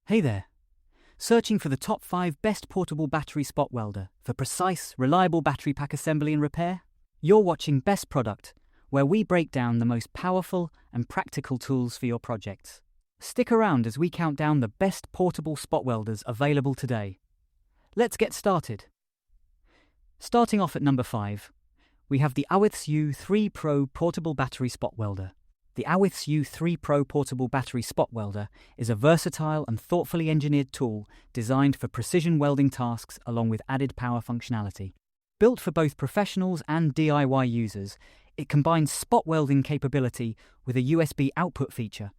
Hey there! Searching for the top 5 best portable battery spot welder for precise, reliable battery pack assembly and repair? You're watching Best Product, where we break down the most powerful and practical tools for your projects. Stick around as we count down the best portable spot welders available today. Let's get started. Starting off at number 5, we have the Awithz U3 Pro Portable Battery Spot Welder. The Awithz U3 Pro Portable Battery Spot Welder is a versatile and thoughtfully engineered tool designed for precision welding tasks along with added power functionality. Built for both professionals and DIY users, it combines spot welding capability with a USB output feature,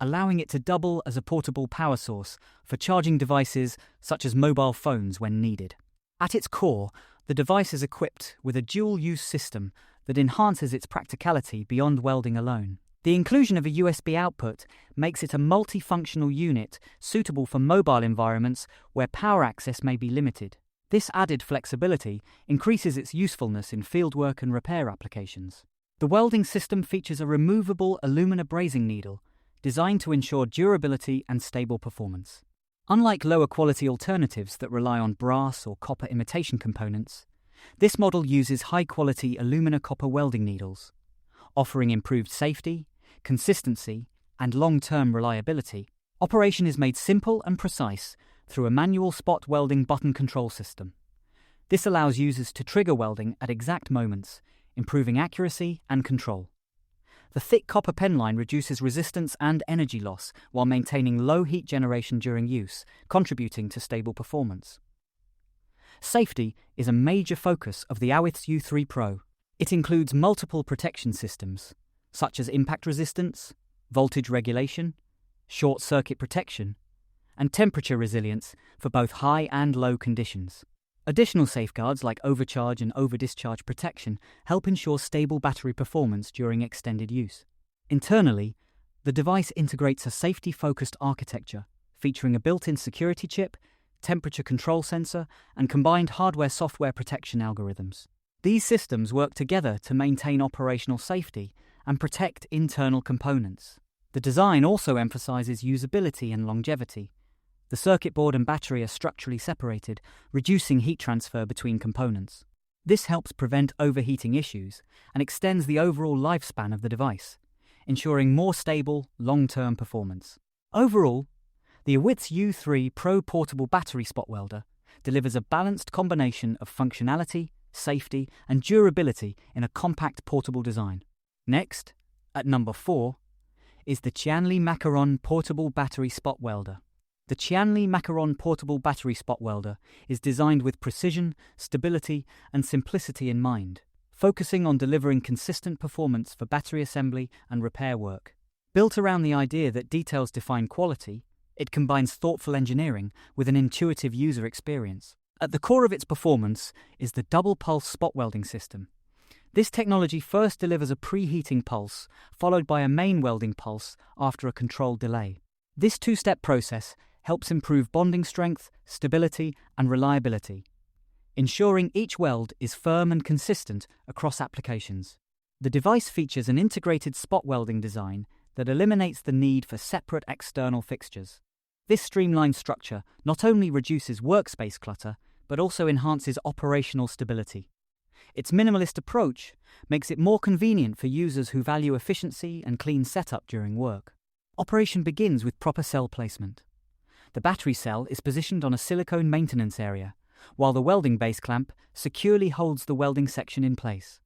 allowing it to double as a portable power source for charging devices such as mobile phones when needed. At its core, the device is equipped with a dual-use system that enhances its practicality beyond welding alone. The inclusion of a USB output makes it a multifunctional unit suitable for mobile environments where power access may be limited. This added flexibility increases its usefulness in fieldwork and repair applications. The welding system features a removable alumina brazing needle designed to ensure durability and stable performance. Unlike lower-quality alternatives that rely on brass or copper imitation components, this model uses high-quality alumina-copper welding needles, offering improved safety, consistency, and long-term reliability. Operation is made simple and precise through a manual spot welding button control system. This allows users to trigger welding at exact moments, improving accuracy and control. The thick copper pen line reduces resistance and energy loss while maintaining low heat generation during use, contributing to stable performance. Safety is a major focus of the Awithz U3 Pro. It includes multiple protection systems, such as impact resistance, voltage regulation, short-circuit protection, and temperature resilience for both high and low conditions. Additional safeguards like overcharge and over-discharge protection help ensure stable battery performance during extended use. Internally, the device integrates a safety-focused architecture featuring a built-in security chip, temperature control sensor, and combined hardware-software protection algorithms. These systems work together to maintain operational safety and protect internal components. The design also emphasizes usability and longevity. The circuit board and battery are structurally separated, reducing heat transfer between components. This helps prevent overheating issues and extends the overall lifespan of the device, ensuring more stable, long-term performance. Overall, the Awithz U3 Pro Portable Battery Spot Welder delivers a balanced combination of functionality, safety, and durability in a compact portable design. Next, at number 4, is the Qianli Macaron Portable Battery Spot Welder. The Qianli Macaron Portable Battery Spot Welder is designed with precision, stability, and simplicity in mind, focusing on delivering consistent performance for battery assembly and repair work. Built around the idea that details define quality, it combines thoughtful engineering with an intuitive user experience. At the core of its performance is the double-pulse spot welding system. This technology first delivers a preheating pulse, followed by a main welding pulse after a controlled delay. This two-step process helps improve bonding strength, stability, and reliability, ensuring each weld is firm and consistent across applications. The device features an integrated spot welding design that eliminates the need for separate external fixtures. This streamlined structure not only reduces workspace clutter, but also enhances operational stability. Its minimalist approach makes it more convenient for users who value efficiency and clean setup during work. Operation begins with proper cell placement. The battery cell is positioned on a silicone maintenance area, while the welding base clamp securely holds the welding section in place.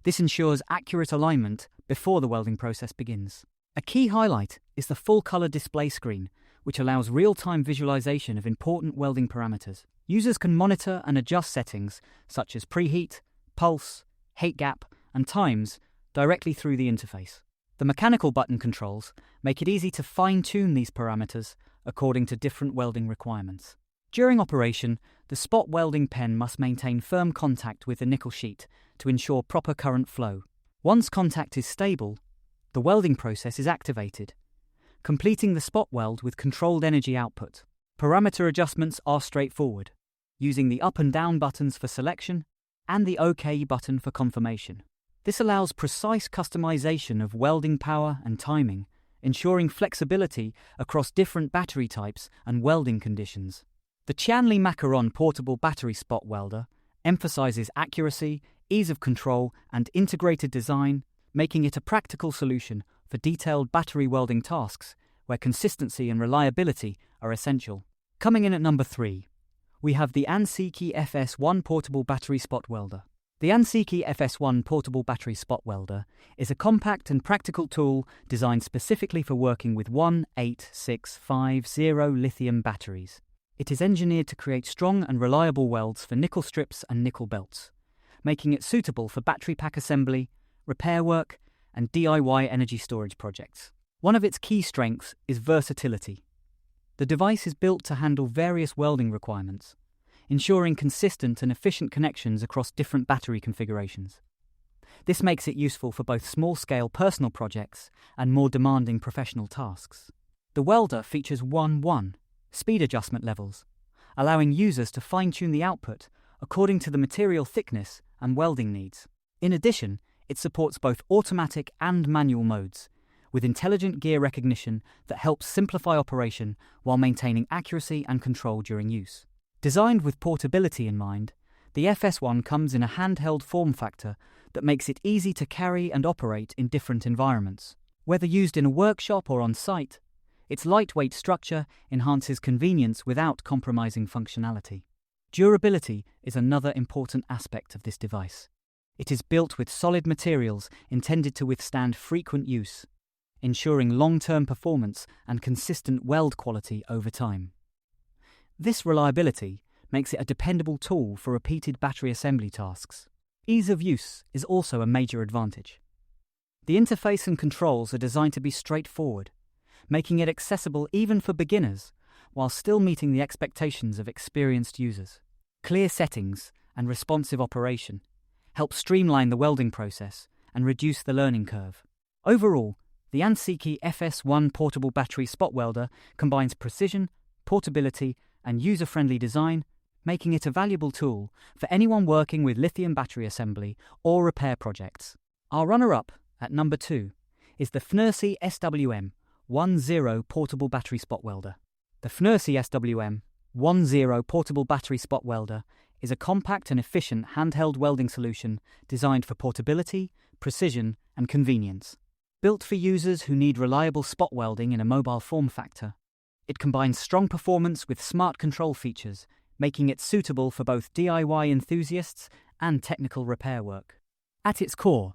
This ensures accurate alignment before the welding process begins. A key highlight is the full-color display screen, which allows real-time visualization of important welding parameters. Users can monitor and adjust settings such as preheat, pulse, heat gap, and times directly through the interface. The mechanical button controls make it easy to fine-tune these parameters according to different welding requirements. During operation, the spot welding pen must maintain firm contact with the nickel sheet to ensure proper current flow. Once contact is stable, the welding process is activated, completing the spot weld with controlled energy output. Parameter adjustments are straightforward, using the up and down buttons for selection and the OK button for confirmation. This allows precise customization of welding power and timing, ensuring flexibility across different battery types and welding conditions. The Qianli Macaron Portable Battery Spot Welder emphasizes accuracy, ease of control, and integrated design, making it a practical solution for detailed battery welding tasks where consistency and reliability are essential. Coming in at number 3, we have the Ansiki FS01 Portable Battery Spot Welder. The Ansiki FS01 Portable Battery Spot Welder is a compact and practical tool designed specifically for working with 18650 lithium batteries. It is engineered to create strong and reliable welds for nickel strips and nickel belts, making it suitable for battery pack assembly, repair work, and DIY energy storage projects. One of its key strengths is versatility. The device is built to handle various welding requirements, ensuring consistent and efficient connections across different battery configurations. This makes it useful for both small-scale personal projects and more demanding professional tasks. The welder features 1:1 speed adjustment levels, allowing users to fine-tune the output according to the material thickness and welding needs. In addition, it supports both automatic and manual modes, with intelligent gear recognition that helps simplify operation while maintaining accuracy and control during use. Designed with portability in mind, the FS1 comes in a handheld form factor that makes it easy to carry and operate in different environments. Whether used in a workshop or on site, its lightweight structure enhances convenience without compromising functionality. Durability is another important aspect of this device. It is built with solid materials intended to withstand frequent use, ensuring long-term performance and consistent weld quality over time. This reliability makes it a dependable tool for repeated battery assembly tasks. Ease of use is also a major advantage. The interface and controls are designed to be straightforward, making it accessible even for beginners, while still meeting the expectations of experienced users. Clear settings and responsive operation help streamline the welding process and reduce the learning curve. Overall, the Ansiki FS01 Portable Battery Spot Welder combines precision, portability, and user-friendly design, making it a valuable tool for anyone working with lithium battery assembly or repair projects. Our runner-up at number 2 is the Fnirsi SWM-10 Portable Battery Spot Welder. The Fnirsi SWM-10 Portable Battery Spot Welder is a compact and efficient handheld welding solution designed for portability, precision, and convenience. Built for users who need reliable spot welding in a mobile form factor, it combines strong performance with smart control features, making it suitable for both DIY enthusiasts and technical repair work. At its core,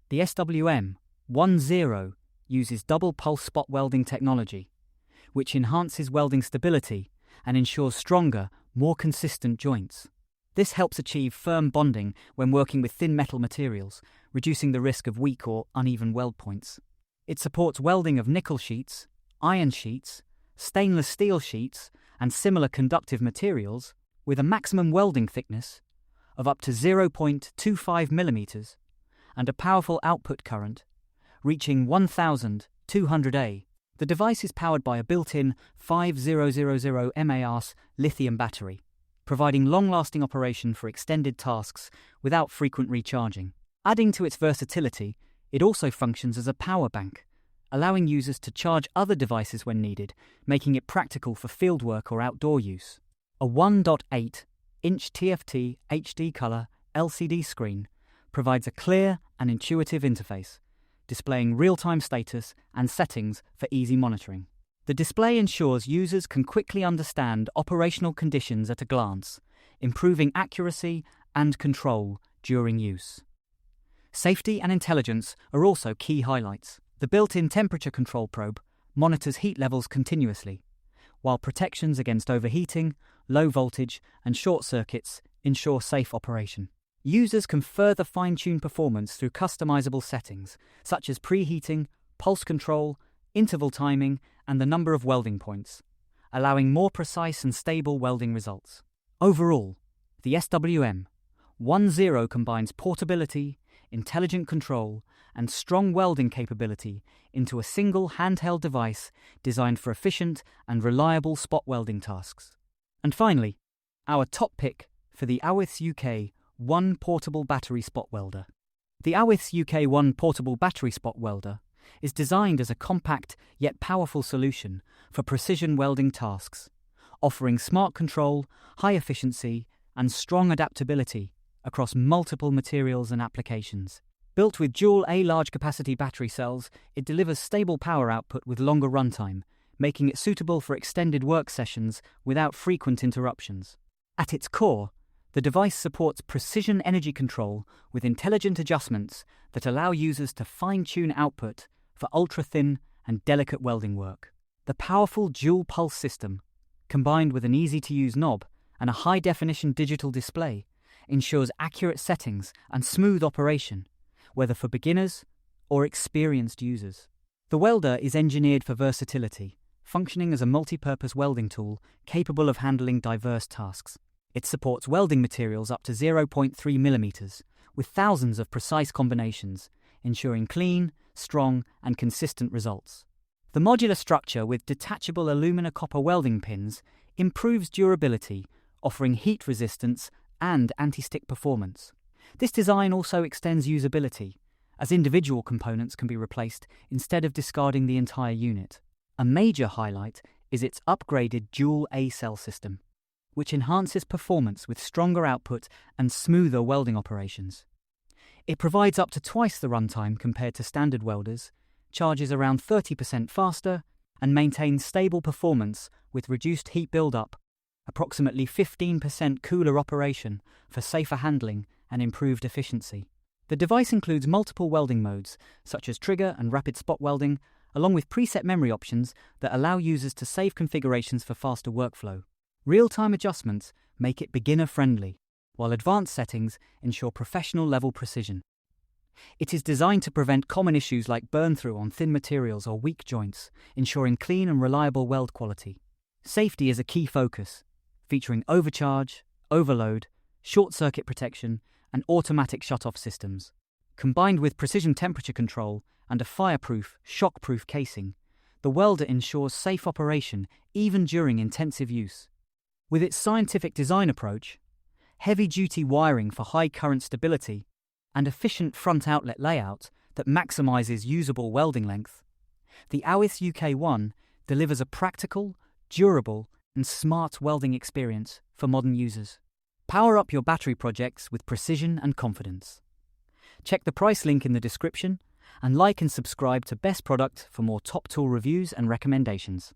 the SWM-10 uses double pulse spot welding technology, which enhances welding stability and ensures stronger, more consistent joints. This helps achieve firm bonding when working with thin metal materials, reducing the risk of weak or uneven weld points. It supports welding of nickel sheets, iron sheets, stainless steel sheets, and similar conductive materials with a maximum welding thickness of up to 0.25 mm and a powerful output current reaching 1200 A. The device is powered by a built-in 5000 mAh lithium battery, providing long-lasting operation for extended tasks without frequent recharging. Adding to its versatility, it also functions as a power bank, allowing users to charge other devices when needed, making it practical for fieldwork or outdoor use. A 1.8-inch TFT HD color LCD screen provides a clear and intuitive interface, displaying real-time status and settings for easy monitoring. The display ensures users can quickly understand operational conditions at a glance, improving accuracy and control during use. Safety and intelligence are also key highlights. The built-in temperature control probe monitors heat levels continuously, while protections against overheating, low voltage, and short circuits ensure safe operation. Users can further fine-tune performance through customizable settings, such as preheating, pulse control, interval timing, and the number of welding points, allowing more precise and stable welding results. Overall, the SWM-10 combines portability, intelligent control, and strong welding capability into a single handheld device designed for efficient and reliable spot welding tasks. And finally, our top pick for the Awithz UK1 Portable Battery Spot Welder. The Awithz UK1 Portable Battery Spot Welder is designed as a compact yet powerful solution for precision welding tasks, offering smart control, high efficiency, and strong adaptability across multiple materials and applications. Built with dual A large capacity battery cells, it delivers stable power output with longer runtime, making it suitable for extended work sessions without frequent interruptions. At its core, the device supports precision energy control with intelligent adjustments that allow users to fine-tune output for ultra-thin and delicate welding work. The powerful dual pulse system, combined with an easy-to-use knob and a high-definition digital display, ensures accurate settings and smooth operation, whether for beginners or experienced users. The welder is engineered for versatility, functioning as a multi-purpose welding tool capable of handling diverse tasks. It supports welding materials up to 0.3 mm, with thousands of precise combinations, ensuring clean, strong, and consistent results. The modular structure with detachable alumina-copper welding pins improves durability, offering heat resistance and anti-stick performance. This design also extends usability, as individual components can be replaced instead of discarding the entire unit. A major highlight is its upgraded dual A-cell system, which enhances performance with stronger output and smoother welding operations. It provides up to twice the runtime compared to standard welders, charges around 30% faster, and maintains stable performance with reduced heat buildup, approximately 15% cooler operation for safer handling and improved efficiency. The device includes multiple welding modes, such as trigger and rapid spot welding, along with preset memory options that allow users to save configurations for faster workflow. Real-time adjustments make it beginner-friendly, while advanced settings ensure professional-level precision. It is designed to prevent common issues like burn-through on thin materials or weak joints, ensuring clean and reliable weld quality. Safety is a key focus, featuring overcharge, overload, short-circuit protection, and automatic shut-off systems. Combined with precision temperature control and a fireproof, shockproof casing, the welder ensures safe operation even during intensive use. With its scientific design approach, heavy-duty wiring for high current stability, and efficient front outlet layout that maximizes usable welding length, the Awithz UK1 delivers a practical, durable, and smart welding experience for modern users. Power up your battery projects with precision and confidence. Check the price link in the description and like and subscribe to Best Product for more top tool reviews and recommendations.